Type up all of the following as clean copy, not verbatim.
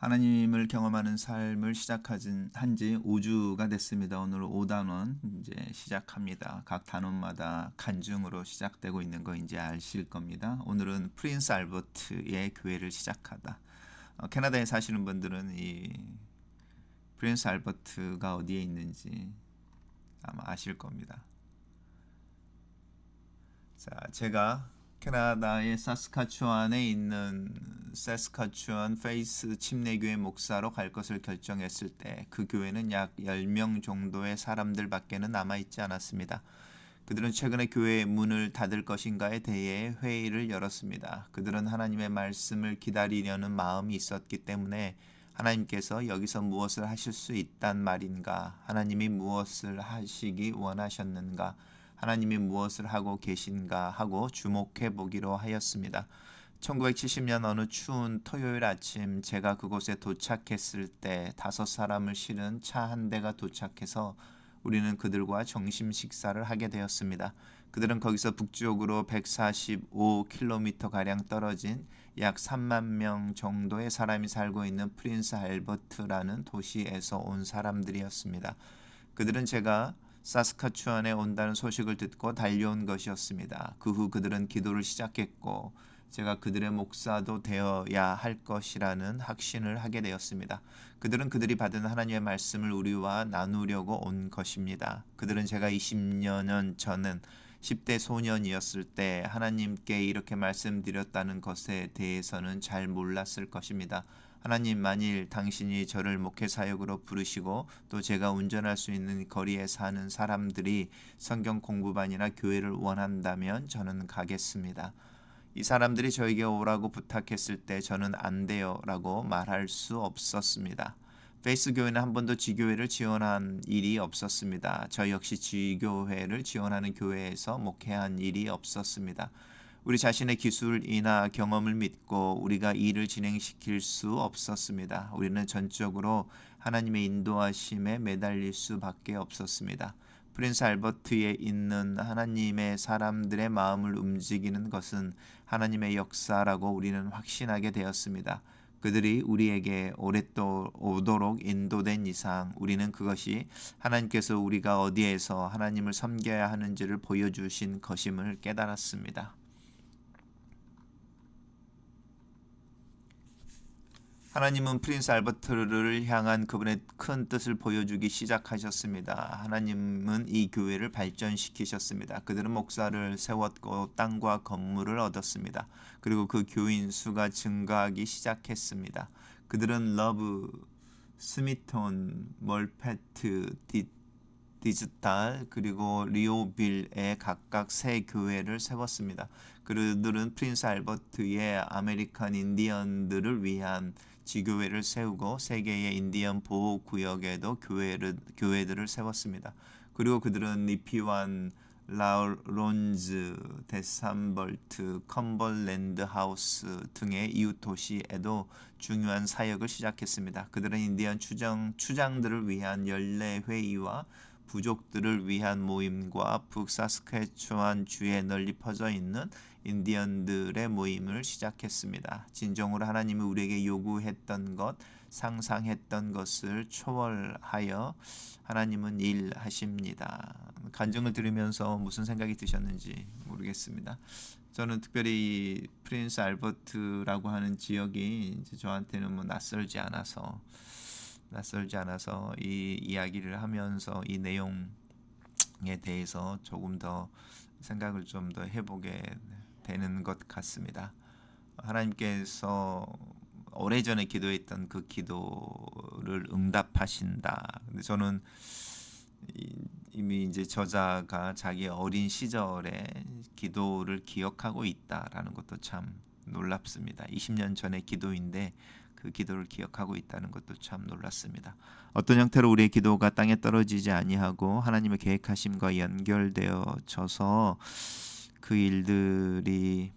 하나님을 경험하는 삶을 시작한 지 5주가 됐습니다. 오늘 5단원 이제 시작합니다. 각 단원마다 간증으로 시작되고 있는 거 이제 아실 겁니다. 오늘은 프린스 알버트의 교회를 시작하다. 캐나다에 사시는 분들은 이 프린스 알버트가 어디에 있는지 아마 아실 겁니다. 자, 제가 캐나다의 사스카추안에 있는 사스카추안 페이스 침례교회 목사로 갈 것을 결정했을 때 그 교회는 약 10명 정도의 사람들밖에는 남아있지 않았습니다. 그들은 최근에 교회의 문을 닫을 것인가에 대해 회의를 열었습니다. 그들은 하나님의 말씀을 기다리려는 마음이 있었기 때문에 하나님께서 여기서 무엇을 하실 수 있단 말인가? 하나님이 무엇을 하시기 원하셨는가? 하나님이 무엇을 하고 계신가 하고 주목해 보기로 하였습니다. 1970년 어느 추운 토요일 아침 제가 그곳에 도착했을 때 5사람을 실은 차 한 대가 도착해서 우리는 그들과 점심 식사를 하게 되었습니다. 그들은 거기서 북쪽으로 145km 가량 떨어진 약 3만 명 정도의 사람이 살고 있는 프린스 알버트라는 도시에서 온 사람들이었습니다. 그들은 제가 사스카추안에 온다는 소식을 듣고 달려온 것이었습니다. 그 후 그들은 기도를 시작했고 제가 그들의 목사도 되어야 할 것이라는 확신을 하게 되었습니다. 그들은 그들이 받은 하나님의 말씀을 우리와 나누려고 온 것입니다. 그들은 제가 20년 전은 10대 소년이었을 때 하나님께 이렇게 말씀드렸다는 것에 대해서는 잘 몰랐을 것입니다. 하나님, 만일 당신이 저를 목회 사역으로 부르시고 또 제가 운전할 수 있는 거리에 사는 사람들이 성경 공부반이나 교회를 원한다면 저는 가겠습니다. 이 사람들이 저에게 오라고 부탁했을 때 저는 안 돼요 라고 말할 수 없었습니다. 페이스 교회는 한 번도 지교회를 지원한 일이 없었습니다. 저 역시 지교회를 지원하는 교회에서 목회한 일이 없었습니다. 우리 자신의 기술이나 경험을 믿고 우리가 일을 진행시킬 수 없었습니다. 우리는 전적으로 하나님의 인도하심에 매달릴 수밖에 없었습니다. 프린스 알버트에 있는 하나님의 사람들의 마음을 움직이는 것은 하나님의 역사라고 우리는 확신하게 되었습니다. 그들이 우리에게 오도록 인도된 이상 우리는 그것이 하나님께서 우리가 어디에서 하나님을 섬겨야 하는지를 보여주신 것임을 깨달았습니다. 하나님은 프린스 알버트를 향한 그분의 큰 뜻을 보여주기 시작하셨습니다. 하나님은 이 교회를 발전시키셨습니다. 그들은 목사를 세웠고 땅과 건물을 얻었습니다. 그리고 그 교인 수가 증가하기 시작했습니다. 그들은 러브, 스미톤, 멀페트, 디지털 그리고 리오빌에 각각 세 교회를 세웠습니다. 그들은 프린스 알버트의 아메리칸 인디언들을 위한 지교회를 세우고 세계의 인디언 보호 구역에도 교회들을 세웠습니다. 그리고 그들은 니피완, 라론즈, 데산벌트, 컴벌랜드 하우스 등의 이웃 도시에도 중요한 사역을 시작했습니다. 그들은 인디언 추장들을 위한 연례 회의와 부족들을 위한 모임과 북사스케추안 주에 널리 퍼져 있는 인디언들의 모임을 시작했습니다. 진정으로 하나님이 우리에게 요구했던 것, 상상했던 것을 초월하여 하나님은 일하십니다. 간증을 들으면서 무슨 생각이 드셨는지 모르겠습니다. 저는 특별히 프린스 알버트라고 하는 지역이 이제 저한테는 뭐 낯설지 않아서 이 이야기를 하면서 이 내용에 대해서 조금 더 생각을 좀 더 해보게 되는 것 같습니다. 하나님께서 오래전에 기도했던 그 기도를 응답하신다. 근데 저는 이미 이제 저자가 자기 어린 시절의 기도를 기억하고 있다라는 것도 참 놀랍습니다. 20년 전의 기도인데 그 기도를 기억하고 있다는 것도 참 놀랐습니다. 어떤 형태로 우리의 기도가 땅에 떨어지지 아니하고 하나님의 계획하심과 연결되어져서 그 일들이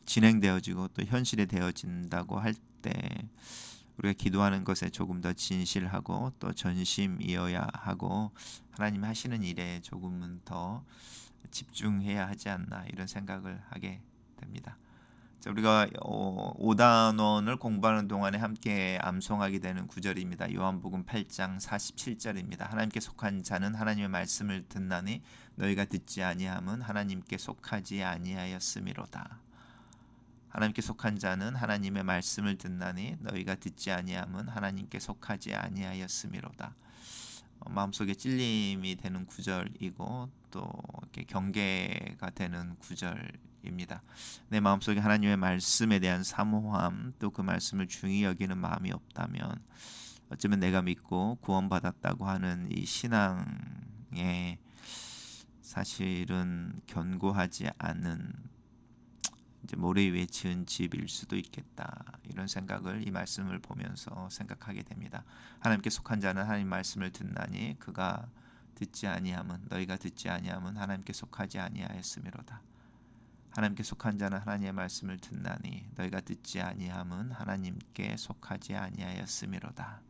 진행되어지고 또 현실이 되어진다고 할 때 우리가 기도하는 것에 조금 더 진실하고 또 전심이어야 하고 하나님 하시는 일에 조금은 더 집중해야 하지 않나 이런 생각을 하게 됩니다. 자, 우리가 5단원을 공부하는 동안에 함께 암송하게 되는 구절입니다. 요한복음 8장 47절입니다. 하나님께 속한 자는 하나님의 말씀을 듣나니 너희가 듣지 아니함은 하나님께 속하지 아니하였음이로다. 하나님께 속한 자는 하나님의 말씀을 듣나니 너희가 듣지 아니함은 하나님께 속하지 아니하였음이로다. 마음속에 찔림이 되는 구절이고 또 이렇게 경계가 되는 구절입니다. 내 마음속에 하나님의 말씀에 대한 사모함, 또 그 말씀을 중히 여기는 마음이 없다면 어쩌면 내가 믿고 구원받았다고 하는 이 신앙에 사실은 견고하지 않은 이제 모래 위에 지은 집일 수도 있겠다. 이런 생각을 이 말씀을 보면서 생각하게 됩니다. 하나님께 속한 자는 하나님 말씀을 듣나니 그가 듣지 아니함은 너희가 듣지 아니함은 하나님께 속하지 아니하였음이로다. 하나님께 속한 자는 하나님의 말씀을 듣나니 너희가 듣지 아니함은 하나님께 속하지 아니하였음이로다.